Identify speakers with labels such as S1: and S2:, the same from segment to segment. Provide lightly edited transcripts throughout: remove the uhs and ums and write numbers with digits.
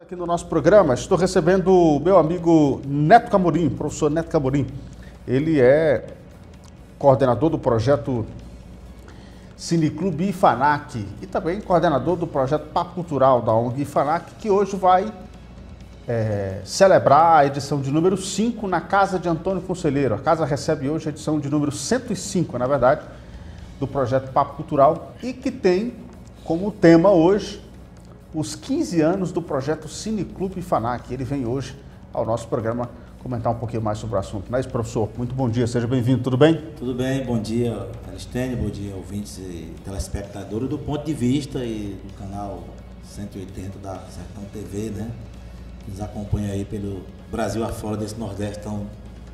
S1: aqui no nosso programa. Estou recebendo o meu amigo Neto Camorim, professor Neto Camorim. Ele é coordenador do projeto Cineclube IFANAC e também coordenador do projeto Papo Cultural da ONG IFANAC, que hoje vai celebrar a edição de número 5 na Casa de Antônio Conselheiro. A casa recebe hoje a edição de número 105, na verdade, do projeto Papo Cultural e que tem como tema hoje os 15 anos do projeto Cineclube IFANAC. Ele vem hoje ao nosso programa comentar um pouquinho mais sobre o assunto. Não é isso, professor? Muito bom dia, seja bem-vindo, tudo bem?
S2: Tudo bem, bom dia, Alistênio, bom dia, ouvintes e telespectadores do ponto de vista e do canal 180 da Sertão TV, né? Que nos acompanha aí pelo Brasil afora desse Nordeste tão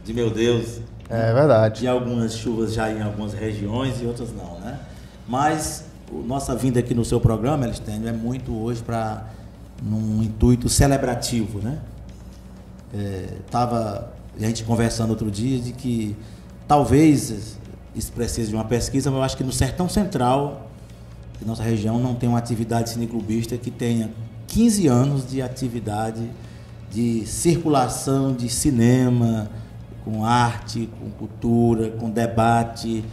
S2: de meu Deus.
S1: É verdade.
S2: De algumas chuvas já em algumas regiões e outras não, né? Mas nossa vinda aqui no seu programa, Alistênio, é muito hoje para num intuito celebrativo, né? Tava a gente conversando outro dia de que talvez isso precise de uma pesquisa, mas eu acho que no Sertão Central, que nossa região não tem uma atividade cineclubista que tenha 15 anos de atividade de circulação de cinema, com arte, com cultura, com debate,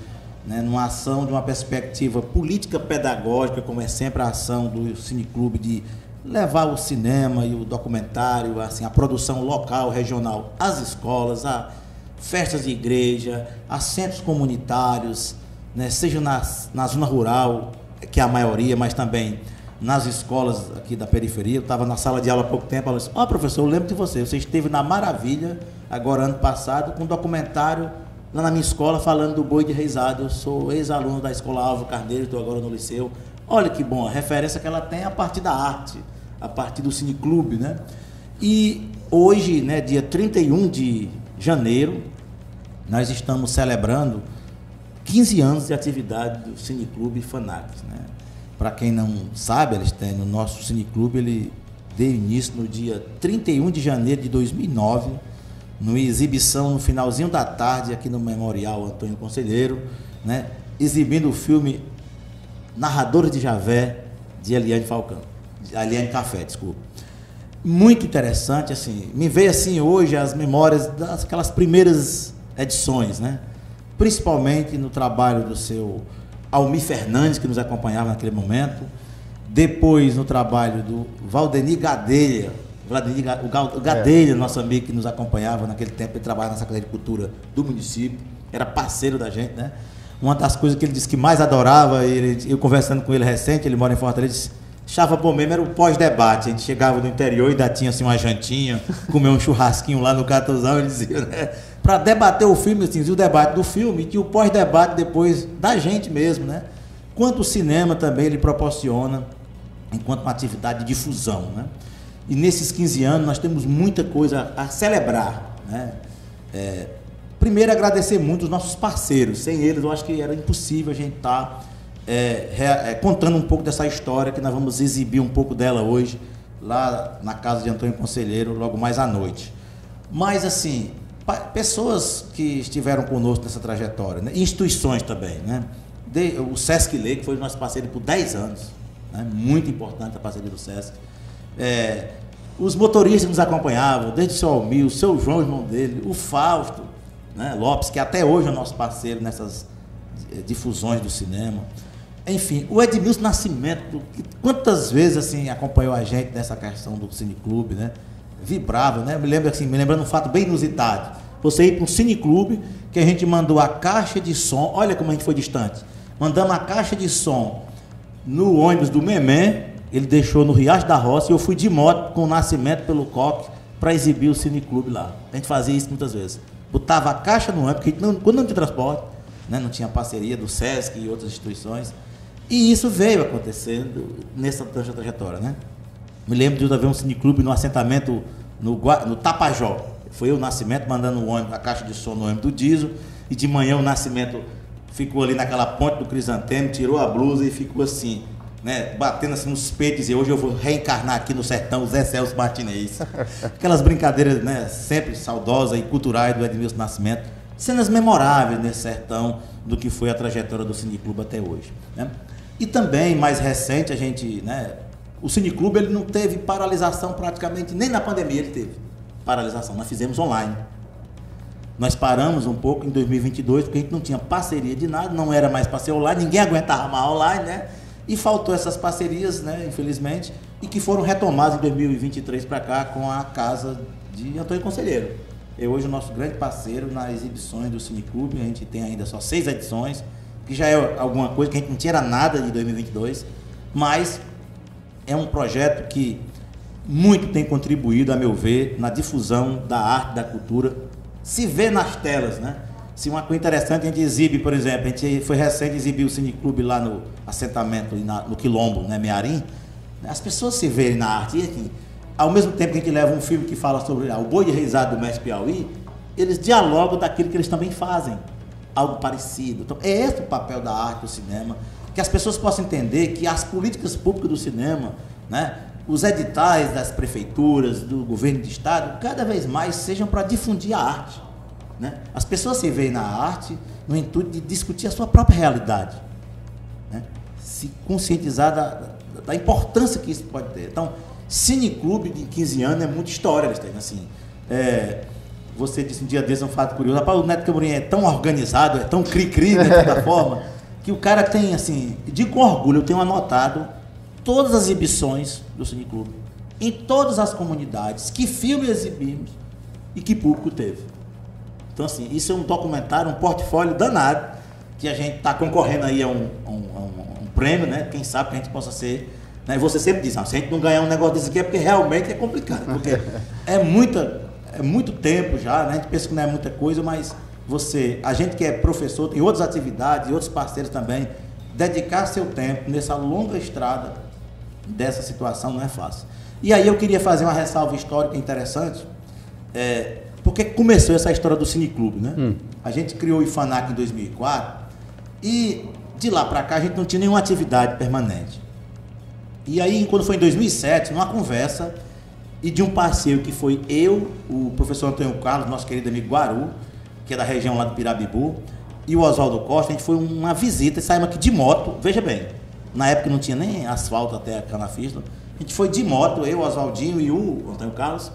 S2: né, numa ação de uma perspectiva política pedagógica, como é sempre a ação do Cineclube, de levar o cinema e o documentário, assim, a produção local, regional, às escolas, a festas de igreja, a centros comunitários, né, seja na zona rural, que é a maioria, mas também nas escolas aqui da periferia. Eu estava na sala de aula há pouco tempo, ela disse: ó, professor, eu lembro de você esteve na Maravilha, agora ano passado, com um documentário lá na minha escola falando do boi de reisado. Eu sou ex-aluno da escola Álvaro Carneiro, estou agora no liceu. Olha que bom, a referência que ela tem a partir da arte, a partir do Cineclube, né? E hoje, né, dia 31 de janeiro, nós estamos celebrando 15 anos de atividade do Cineclube IFANAC, né? Para quem não sabe, Alistênio, o nosso Cineclube, ele deu início no dia 31 de janeiro de 2009, numa exibição no finalzinho da tarde aqui no Memorial Antônio Conselheiro, né, exibindo o filme Narradores de Javé, de Eliane Café, desculpa. Muito interessante, assim, me veio assim hoje as memórias daquelas primeiras edições, né, principalmente no trabalho do seu Almir Fernandes, que nos acompanhava naquele momento, depois no trabalho do Valdenir Gadelha, o Gadelha, nosso amigo que nos acompanhava naquele tempo, ele trabalhava na Secretaria de Cultura do município, era parceiro da gente, né? Uma das coisas que ele disse que mais adorava, eu conversando com ele recente, ele mora em Fortaleza, disse: chava bom mesmo era o pós-debate. A gente chegava do interior e ainda tinha assim uma jantinha, comer um churrasquinho lá no Catuzão, ele dizia, né? Para debater o filme, assim, o debate do filme e o pós-debate depois da gente mesmo, né? Quanto o cinema também ele proporciona enquanto uma atividade de difusão, né? E nesses 15 anos nós temos muita coisa a celebrar, né? Primeiro, agradecer muito os nossos parceiros. Sem eles, eu acho que era impossível a gente estar contando um pouco dessa história, que nós vamos exibir um pouco dela hoje, lá na casa de Antônio Conselheiro, logo mais à noite. Mas, assim, pessoas que estiveram conosco nessa trajetória, né? Instituições também, né? O Sesc Lê, que foi nosso parceiro por 10 anos, né? Muito importante a parceria do Sesc. Os motoristas que nos acompanhavam, desde o seu Almir, o seu João, irmão dele, o Fausto, né, Lopes, que até hoje é o nosso parceiro nessas difusões do cinema. Enfim, o Edmilson Nascimento, que quantas vezes assim acompanhou a gente nessa questão do Cineclube, né? Vibrava, né? Me lembrando um fato bem inusitado. Você ir para um Cineclube, que a gente mandou a caixa de som, olha como a gente foi distante. Mandamos a caixa de som no ônibus do Memé, ele deixou no Riacho da Roça, e eu fui de moto com o Nascimento pelo coque para exibir o Cineclube lá. A gente fazia isso muitas vezes. Botava a caixa no ônibus, porque quando não tinha transporte, né, não tinha parceria do Sesc e outras instituições. E isso veio acontecendo nessa trajetória, né? Me lembro de haver um Cineclube no assentamento no Tapajó. Foi eu, o Nascimento, mandando o ônibus, a caixa de som no ônibus do Diesel, e de manhã o Nascimento ficou ali naquela ponte do Crisantemo, tirou a blusa e ficou assim, né, batendo assim nos peitos, e hoje eu vou reencarnar aqui no sertão, o Zé Celso Martinez. Aquelas brincadeiras, né, sempre saudosas e culturais do Edmilson Nascimento, cenas memoráveis nesse sertão do que foi a trajetória do Cineclube até hoje, né? E também, mais recente, a gente, né, O Cineclube ele não teve paralisação praticamente, nem na pandemia ele teve paralisação. Nós fizemos online. Nós paramos um pouco em 2022 porque a gente não tinha parceria de nada, não era mais para ser online, ninguém aguentava mais online, né? E faltou essas parcerias, né, infelizmente, e que foram retomadas em 2023 para cá com a casa de Antônio Conselheiro. É hoje o nosso grande parceiro nas exibições do Cineclube. A gente tem ainda só 6 edições, que já é alguma coisa, que a gente não tinha nada de 2022, mas é um projeto que muito tem contribuído, a meu ver, na difusão da arte, da cultura. Se vê nas telas, né? Se uma coisa interessante, a gente exibe, por exemplo, a gente foi recente exibir o Cineclube lá no assentamento, no Quilombo, né, Mearim. As pessoas se veem na arte. E aqui, ao mesmo tempo que a gente leva um filme que fala sobre o boi de reisado do Mestre Piauí, eles dialogam daquilo que eles também fazem, algo parecido. Então, é esse o papel da arte do cinema, que as pessoas possam entender que as políticas públicas do cinema, né, os editais das prefeituras, do governo de estado, cada vez mais sejam para difundir a arte. Né? As pessoas se veem na arte no intuito de discutir a sua própria realidade, né? Se conscientizar da importância que isso pode ter. Então, Cineclube de 15 anos é muita história, eles têm, assim. Você disse um dia desses um fato curioso, rapaz, o Neto Camurim é tão organizado, é tão cri-cri, de toda forma, que o cara tem, assim, digo com orgulho, eu tenho anotado todas as exibições do Cineclube, em todas as comunidades, que filme exibimos e que público teve. Então, assim, isso é um documentário, um portfólio danado, que a gente está concorrendo aí a um prêmio, né? Quem sabe que a gente possa ser, né? E você sempre diz, se a gente não ganhar um negócio desse aqui é porque realmente é complicado, porque é muito tempo já, né? A gente pensa que não é muita coisa, mas a gente que é professor, tem outras atividades e outros parceiros também, dedicar seu tempo nessa longa estrada dessa situação não é fácil. E aí eu queria fazer uma ressalva histórica interessante, porque começou essa história do Cineclube, né? A gente criou o IFANAC em 2004 e de lá para cá a gente não tinha nenhuma atividade permanente. E aí, quando foi em 2007, numa conversa e de um parceiro que foi eu, o professor Antônio Carlos, nosso querido amigo Guaru, que é da região lá do Pirabibu, e o Oswaldo Costa, a gente foi uma visita e saímos aqui de moto. Veja bem, na época não tinha nem asfalto até a Canafístula. A gente foi de moto, eu, o Oswaldinho e o Antônio Carlos,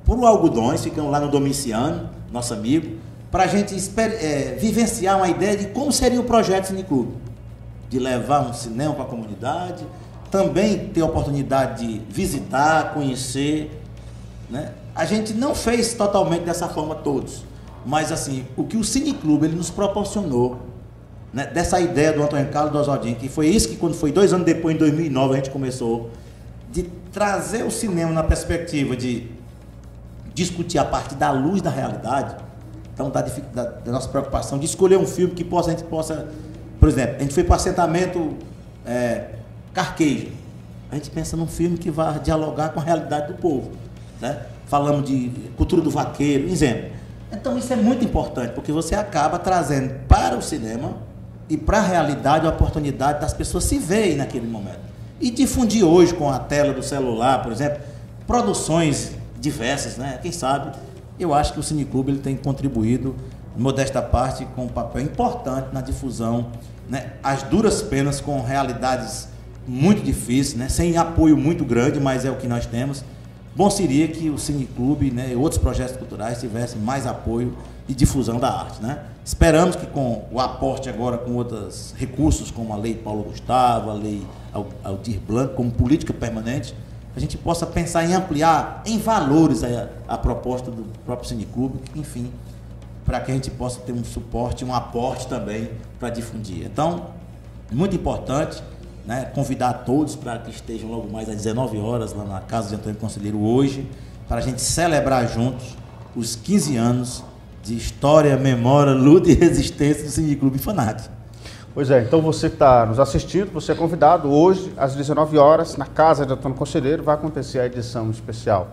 S2: por Algodões, ficamos lá no Domiciano, nosso amigo, para a gente vivenciar uma ideia de como seria o projeto Cineclube, de levar um cinema para a comunidade, também ter a oportunidade de visitar, conhecer, né? A gente não fez totalmente dessa forma todos, mas assim, o que o Cineclube ele nos proporcionou, né, dessa ideia do Antônio Carlos e do Oswaldinho, que foi isso que quando foi 2 anos depois, em 2009, a gente começou, de trazer o cinema na perspectiva de discutir a partir da luz da realidade. Então, da nossa preocupação de escolher um filme que a gente possa, por exemplo, a gente foi para o assentamento Carqueja. A gente pensa num filme que vai dialogar com a realidade do povo, né? Falamos de cultura do vaqueiro, exemplo. Então, isso é muito importante, porque você acaba trazendo para o cinema e para a realidade a oportunidade das pessoas se verem naquele momento. E difundir hoje com a tela do celular, por exemplo, produções diversas, né? Quem sabe, eu acho que o Cineclube ele tem contribuído, modesta parte, com um papel importante na difusão, né? As duras penas com realidades muito difíceis, né? Sem apoio muito grande, mas é o que nós temos. Bom seria que o Cineclube, né, e outros projetos culturais tivessem mais apoio e difusão da arte, né? Esperamos que com o aporte agora com outros recursos, como a Lei Paulo Gustavo, a Lei Aldir Blanc, como política permanente, a gente possa pensar em ampliar em valores a proposta do próprio Cineclube, enfim, para que a gente possa ter um suporte, um aporte também para difundir. Então, muito importante, né, convidar a todos para que estejam logo mais às 19 horas lá na Casa de Antônio Conselheiro hoje, para a gente celebrar juntos os 15 anos de história, memória, luta e resistência do Cineclube IFANAC.
S1: Pois é, então você que está nos assistindo, você é convidado hoje às 19 horas na Casa de Antônio Conselheiro, vai acontecer a edição especial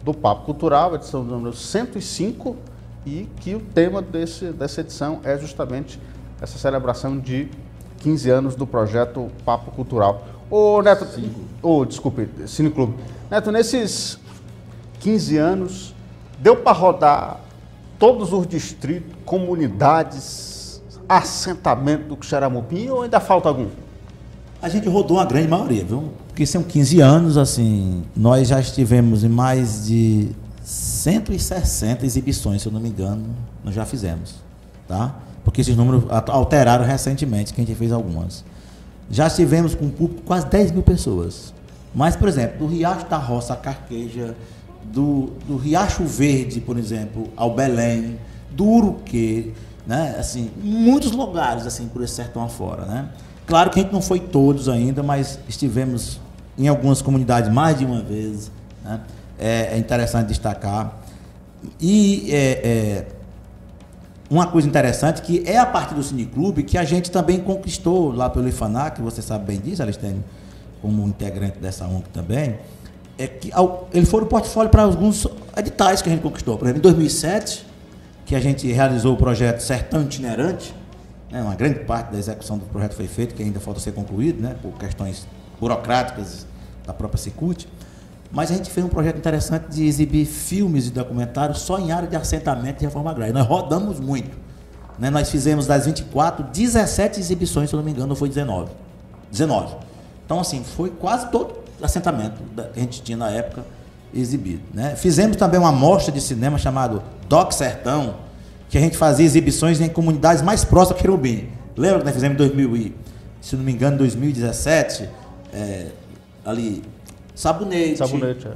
S1: do Papo Cultural, edição número 105, e que o tema dessa edição é justamente essa celebração de 15 anos do projeto Papo Cultural. Ô Neto, desculpe, Cineclube. Neto, nesses 15 anos, deu para rodar todos os distritos, comunidades, assentamento do Xaramupim, ou ainda falta algum?
S2: A gente rodou uma grande maioria, viu? Porque são 15 anos, assim, nós já estivemos em mais de 160 exibições, se eu não me engano, nós já fizemos, tá? Porque esses números alteraram recentemente, que a gente fez algumas. Já estivemos com um público quase 10 mil pessoas. Mas, por exemplo, do Riacho da Roça à Carqueja, do Riacho Verde, por exemplo, ao Belém, do Uruquê, né? Assim, muitos lugares, assim, por esse sertão afora, né? Claro que a gente não foi todos ainda, mas estivemos em algumas comunidades mais de uma vez, né? É interessante destacar. E uma coisa interessante que é a partir do Cineclube que a gente também conquistou lá pelo IFANAC, você sabe bem disso, Alistênio, como integrante dessa ONG também, é que ele foi o portfólio para alguns editais que a gente conquistou. Por exemplo, em 2007, que a gente realizou o projeto Sertão Itinerante, né, uma grande parte da execução do projeto foi feita, que ainda falta ser concluído, né, por questões burocráticas da própria Secult, mas a gente fez um projeto interessante de exibir filmes e documentários só em área de assentamento e reforma agrária. Nós rodamos muito, né, nós fizemos das 24, 17 exibições, se eu não me engano, ou foi 19. Então, assim, foi quase todo assentamento que a gente tinha na época exibido, né? Fizemos também uma mostra de cinema chamado Doc Sertão, que a gente fazia exibições em comunidades mais próximas a Querubim. Lembra que nós fizemos em se não me engano, 2017, ali, Sabonete,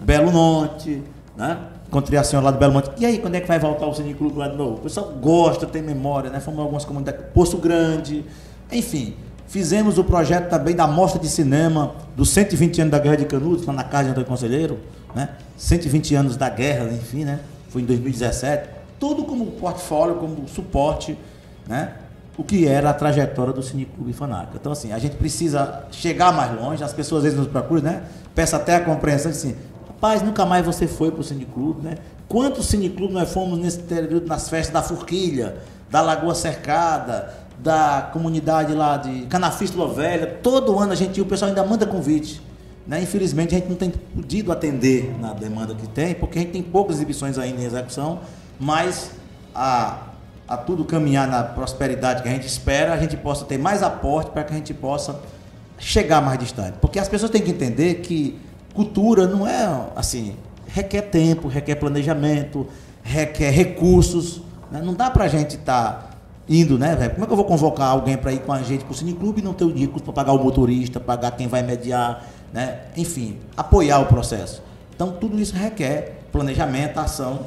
S2: Belo Monte, né? Encontrei a senhora lá do Belo Monte. E aí, quando é que vai voltar o Cineclube lá de novo? O pessoal gosta, tem memória, né? Fomos em algumas comunidades, Poço Grande, enfim. Fizemos o projeto também da mostra de cinema dos 120 anos da Guerra de Canudos, lá na casa de Antônio Conselheiro, né? 120 anos da guerra, enfim, né? Foi em 2017. Tudo como portfólio, como suporte, né? O que era a trajetória do Cineclube IFANAC. Então, assim, a gente precisa chegar mais longe, as pessoas às vezes nos procuram, né? Peço até a compreensão, assim, rapaz, nunca mais você foi para o Cineclube, né? Quantos Cineclubes nós fomos nesse período, nas festas da Forquilha, da Lagoa Cercada, da comunidade lá de Canafístula Velha, todo ano a gente, o pessoal ainda manda convite, né? Infelizmente a gente não tem podido atender na demanda que tem, porque a gente tem poucas exibições ainda em execução, mas a tudo caminhar na prosperidade que a gente espera, a gente possa ter mais aporte para que a gente possa chegar mais distante, porque as pessoas têm que entender que cultura não é assim, requer tempo, requer planejamento, requer recursos, né? Não dá para a gente estar indo, né, velho? Como é que eu vou convocar alguém para ir com a gente para o Cineclube e não ter o recurso para pagar o motorista, pagar quem vai mediar, né? Enfim, apoiar o processo. Então, tudo isso requer planejamento, ação,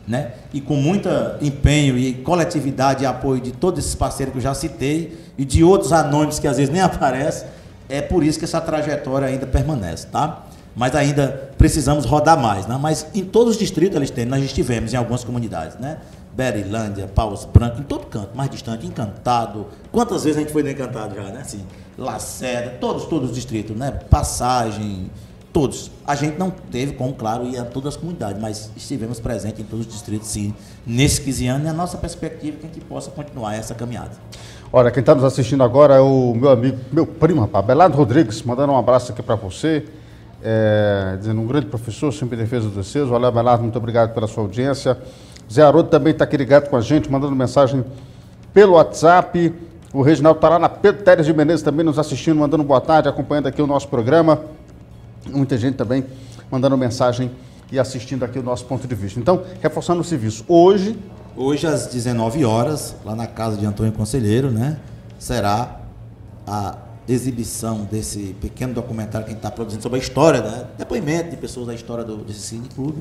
S2: né? E com muito empenho e coletividade e apoio de todos esses parceiros que eu já citei e de outros anônimos que às vezes nem aparecem, é por isso que essa trajetória ainda permanece, tá? Mas ainda precisamos rodar mais, né? Mas em todos os distritos nós estivemos em algumas comunidades, né? Berilândia, Paus Branco, em todo canto, mais distante, Encantado. Quantas vezes a gente foi no Encantado já, né? Assim, Lacerda, todos os distritos, né? Passagem, todos. A gente não teve, como claro, ir a todas as comunidades, mas estivemos presentes em todos os distritos, sim, nesses 15 anos, e a nossa perspectiva é que a gente possa continuar essa caminhada.
S1: Olha, quem está nos assistindo agora é o meu amigo, meu primo, rapaz, Belardo Rodrigues, mandando um abraço aqui para você, dizendo um grande professor, sempre em defesa dos seus. Olha, Belardo, muito obrigado pela sua audiência. Zé Haroldo também está aqui ligado com a gente, mandando mensagem pelo WhatsApp. O Reginaldo está lá na Pedro Teres de Menezes também nos assistindo, mandando boa tarde, acompanhando aqui o nosso programa. Muita gente também mandando mensagem e assistindo aqui o nosso ponto de vista. Então, reforçando o serviço. Hoje
S2: às 19 horas, lá na casa de Antônio Conselheiro, né, será a exibição desse pequeno documentário que a gente está produzindo sobre a história, né, depoimento de pessoas da história desse Cineclube.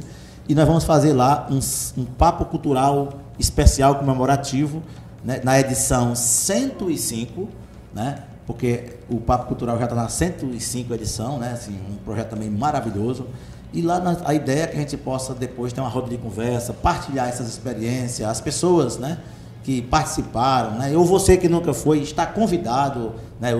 S2: E nós vamos fazer lá um papo cultural especial comemorativo, né, na edição 105, né, porque o Papo Cultural já está na 105 edição, né, assim, um projeto também maravilhoso. E lá a ideia é que a gente possa depois ter uma roda de conversa, partilhar essas experiências, as pessoas, né, que participaram, né, ou você que nunca foi, está convidado, né,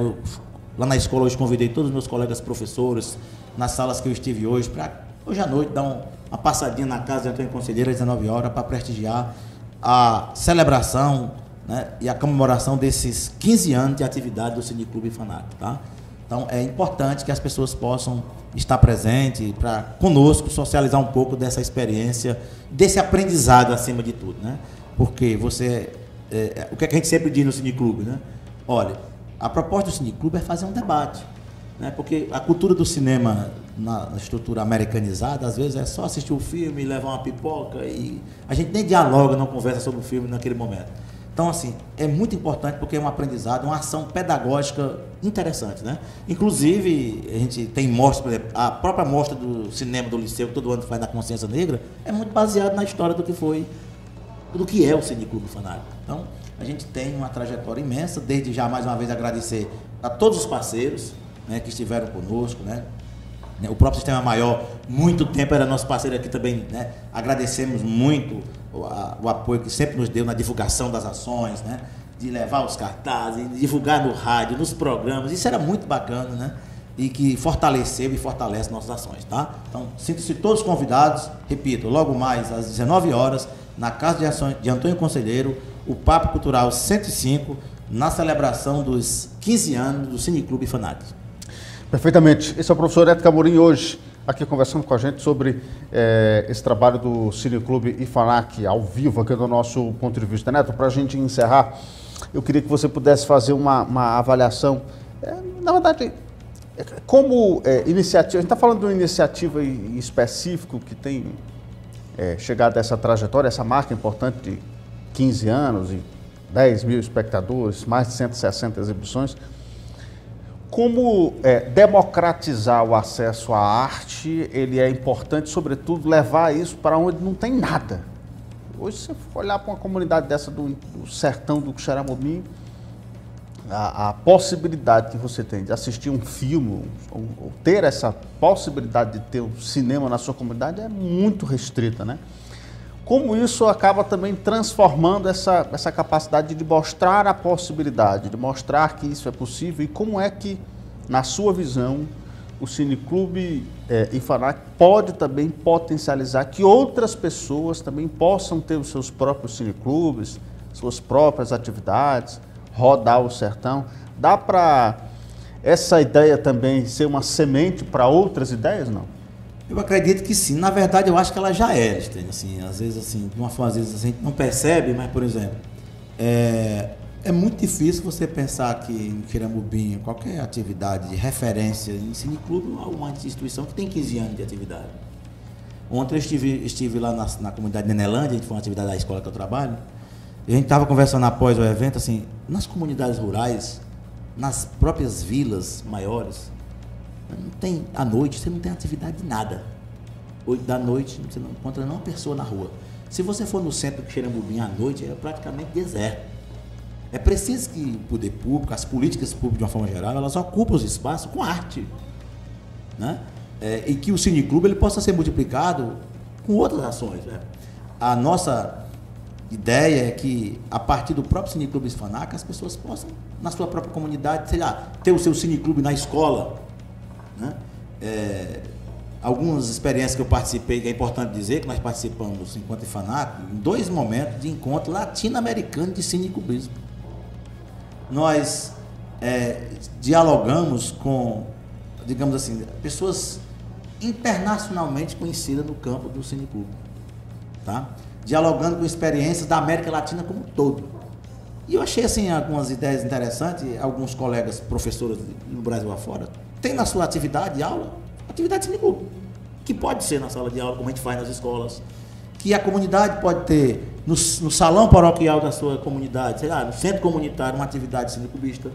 S2: lá na escola hoje convidei todos os meus colegas professores, nas salas que eu estive hoje, para hoje à noite dar uma passadinha na casa de Antônio Conselheiro às 19 horas para prestigiar a celebração, né, e a comemoração desses 15 anos de atividade do Cineclube IFANAC, tá? Então é importante que as pessoas possam estar presentes para conosco socializar um pouco dessa experiência, desse aprendizado acima de tudo, né? Porque o que é que a gente sempre diz no Cineclube, né? Olha, A proposta do Cineclube é fazer um debate, né? Porque a cultura do cinema na estrutura americanizada, às vezes é só assistir o filme, levar uma pipoca e a gente nem dialoga, não conversa sobre o filme naquele momento. Então, assim, é muito importante porque é um aprendizado, uma ação pedagógica interessante, né? Inclusive, a gente tem mostra, por exemplo, a própria mostra do cinema do Liceu, que todo ano faz na Consciência Negra, é muito baseado na história do que é o Cineclube Fanático. Então, a gente tem uma trajetória imensa, desde já, mais uma vez, agradecer a todos os parceiros, né, que estiveram conosco, né? O próprio Sistema Maior, muito tempo era nosso parceiro aqui também, né? Agradecemos muito o apoio que sempre nos deu na divulgação das ações, né? De levar os cartazes, de divulgar no rádio, nos programas, isso era muito bacana, né? E que fortaleceu e fortalece nossas ações, tá? Então, sintam-se todos convidados, repito, logo mais às 19 horas, na Casa de Ações de Antônio Conselheiro, o Papo Cultural 105, na celebração dos 15 anos do Cineclube Fanático.
S1: Perfeitamente. Esse é o professor Neto Camorim, hoje aqui conversando com a gente sobre esse trabalho do Cineclube IFANAC, ao vivo, aqui do nosso ponto de vista. Neto, para a gente encerrar, eu queria que você pudesse fazer uma avaliação, na verdade, como iniciativa, a gente está falando de uma iniciativa em específico que tem chegado a essa trajetória, essa marca importante de 15 anos e 10 mil espectadores, mais de 160 exibições. Como democratizar o acesso à arte, ele é importante, sobretudo, levar isso para onde não tem nada. Hoje, se você for olhar para uma comunidade dessa do sertão do Xeramobim, a possibilidade que você tem de assistir um filme, ou ter essa possibilidade de ter um cinema na sua comunidade é muito restrita, né? Como isso acaba também transformando essa capacidade de mostrar a possibilidade, de mostrar que isso é possível e como é que, na sua visão, o Cineclube IFANAC pode também potencializar que outras pessoas também possam ter os seus próprios cineclubes, suas próprias atividades, rodar o sertão. Dá para essa ideia também ser uma semente para outras ideias, não?
S2: Eu acredito que sim. Na verdade, eu acho que ela já é, assim, às vezes, assim, de uma forma, às vezes a gente não percebe, mas, por exemplo, é muito difícil você pensar que em Xeramobim, qualquer atividade de referência em cineclube, uma instituição que tem 15 anos de atividade. Ontem eu estive lá na comunidade de Nenelândia, a gente foi uma atividade da escola que eu trabalho, e a gente estava conversando após o evento, assim, nas comunidades rurais, nas próprias vilas maiores, não tem, à noite, você não tem atividade de nada. 8 da noite, você não encontra nenhuma pessoa na rua. Se você for no centro de Xeramobim à noite, é praticamente deserto. É preciso que o poder público, as políticas públicas de uma forma geral, elas ocupam os espaços com arte, né? E que o cineclube ele possa ser multiplicado com outras ações, né? A nossa ideia é que, a partir do próprio Cineclube IFANAC, as pessoas possam, na sua própria comunidade, sei lá, ter o seu cineclube na escola, né? Algumas experiências que eu participei, que é importante dizer, que nós participamos enquanto IFANAC, em 2 momentos de encontro latino-americano de cineclubismo. Nós dialogamos com, digamos assim, pessoas internacionalmente conhecidas no campo do cineclube, tá? Dialogando com experiências da América Latina como um todo. E eu achei assim algumas ideias interessantes. Alguns colegas, professores no Brasil afora, têm na sua atividade de aula, atividade de cineclube, que pode ser na sala de aula, como a gente faz nas escolas, que a comunidade pode ter no salão paroquial da sua comunidade, sei lá, no centro comunitário, uma atividade cineclubista,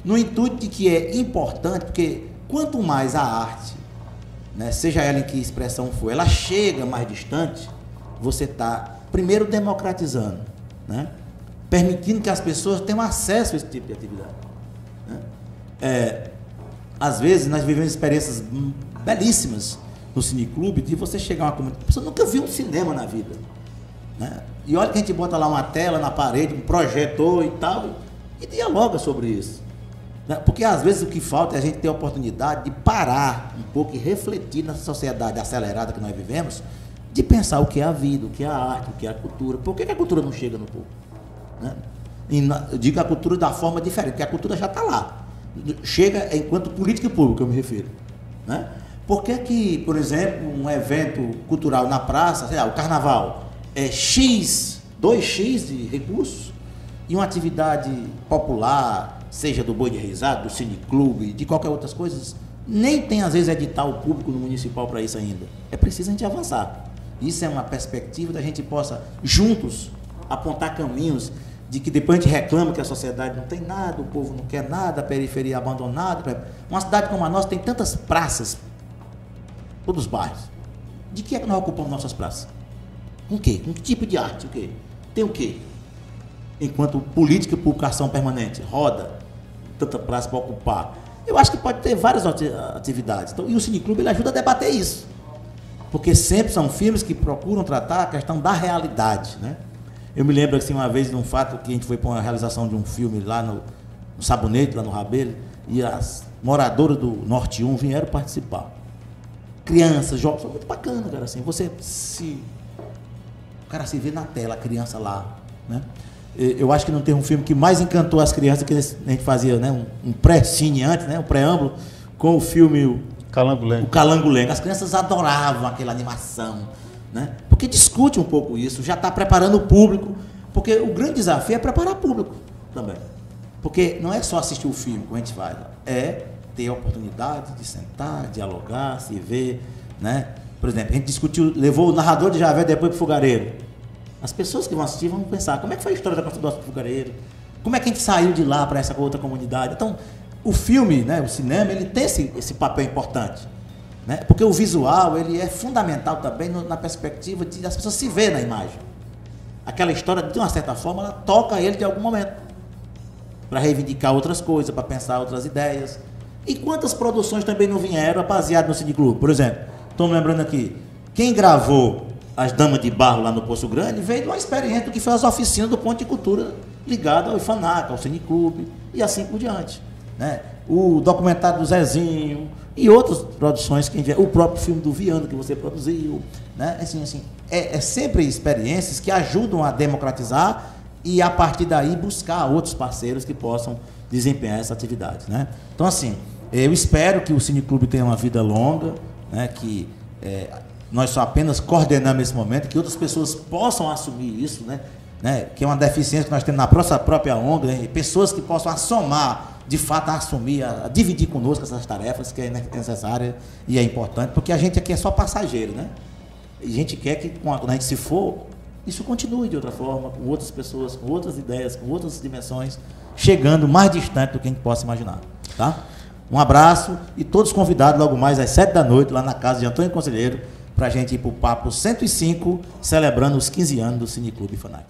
S2: no intuito de que é importante, porque quanto mais a arte, né, seja ela em que expressão for, ela chega mais distante, você está, primeiro, democratizando, né, permitindo que as pessoas tenham acesso a esse tipo de atividade, né? Às vezes, nós vivemos experiências belíssimas no cineclube, de você chegar a uma comunidade, a pessoa nunca viu um cinema na vida, né? E olha que a gente bota lá uma tela na parede, um projetor e tal, e dialoga sobre isso, né? Porque às vezes o que falta é a gente ter a oportunidade de parar um pouco e refletir nessa sociedade acelerada que nós vivemos, de pensar o que é a vida, o que é a arte, o que é a cultura. Por que a cultura não chega no povo, né? Eu digo a cultura da forma diferente, porque a cultura já está lá. Chega enquanto política pública, eu me refiro, né? Por que, por exemplo, um evento cultural na praça, sei lá, o carnaval, é X, 2x de recursos, e uma atividade popular, seja do Boi de Risada, do Cineclube, de qualquer outras coisas, nem tem às vezes edital público no municipal para isso ainda. É preciso a gente avançar. Isso é uma perspectiva da gente possa, juntos, apontar caminhos de que depois a gente reclama que a sociedade não tem nada, o povo não quer nada, a periferia é abandonada. Uma cidade como a nossa tem tantas praças, todos os bairros. De que é que nós ocupamos nossas praças? Com o quê? Com que tipo de arte? O quê? Tem o quê? Enquanto política e publicação permanente, roda, tanta praça para ocupar. Eu acho que pode ter várias atividades. Então, e o Cineclube ele ajuda a debater isso. Porque sempre são filmes que procuram tratar a questão da realidade, né? Eu me lembro assim, uma vez de um fato que a gente foi para uma realização de um filme lá no Sabonete, lá no Rabelo, e as moradoras do Norte 1 vieram participar. Crianças, jovens, foi muito bacana, cara, assim, o cara se vê na tela, a criança lá, né? Eu acho que não tem um filme que mais encantou as crianças que a gente fazia, né? Um pré-cine antes, né? Um preâmbulo com o filme o Calango-Lengo. As crianças adoravam aquela animação, né? Porque discute um pouco isso, já está preparando o público, porque o grande desafio é preparar o público também. Porque não é só assistir o filme, como a gente faz, é ter a oportunidade de sentar, dialogar, se ver, né? Por exemplo, a gente discutiu, levou o narrador de Javé depois para o Fogareiro. As pessoas que vão assistir vão pensar, como é que foi a história da construção do Fogareiro? Como é que a gente saiu de lá para essa outra comunidade? Então, o filme, né, o cinema, ele tem esse papel importante, né? Porque o visual, ele é fundamental também na perspectiva de as pessoas se verem na imagem. Aquela história, de uma certa forma, ela toca ele de algum momento, para reivindicar outras coisas, para pensar outras ideias. E quantas produções também não vieram baseadas no Cineclube? Por exemplo, estou me lembrando aqui, quem gravou As Damas de Barro lá no Poço Grande veio de uma experiência do que foi as oficinas do Ponto de Cultura ligado ao IFANAC, ao Cineclube e assim por diante, né? O documentário do Zezinho e outras produções que o próprio filme do Viano que você produziu, né? Assim, é sempre experiências que ajudam a democratizar e a partir daí buscar outros parceiros que possam desempenhar essa atividade, né? Então, assim, eu espero que o Cineclube tenha uma vida longa, né? Que nós só apenas coordenamos esse momento, que outras pessoas possam assumir isso, né? Que é uma deficiência que nós temos na nossa própria ONG, né? Pessoas que possam assomar, de fato, a assumir, a dividir conosco essas tarefas que é necessária e é importante, porque a gente aqui é só passageiro, né? E a gente quer que, quando a gente se for, isso continue de outra forma, com outras pessoas, com outras ideias, com outras dimensões, chegando mais distante do que a gente possa imaginar, tá? Um abraço e todos convidados logo mais às 7 da noite, lá na casa de Antônio Conselheiro, para a gente ir para o Papo 105, celebrando os 15 anos do Cineclube IFANAC.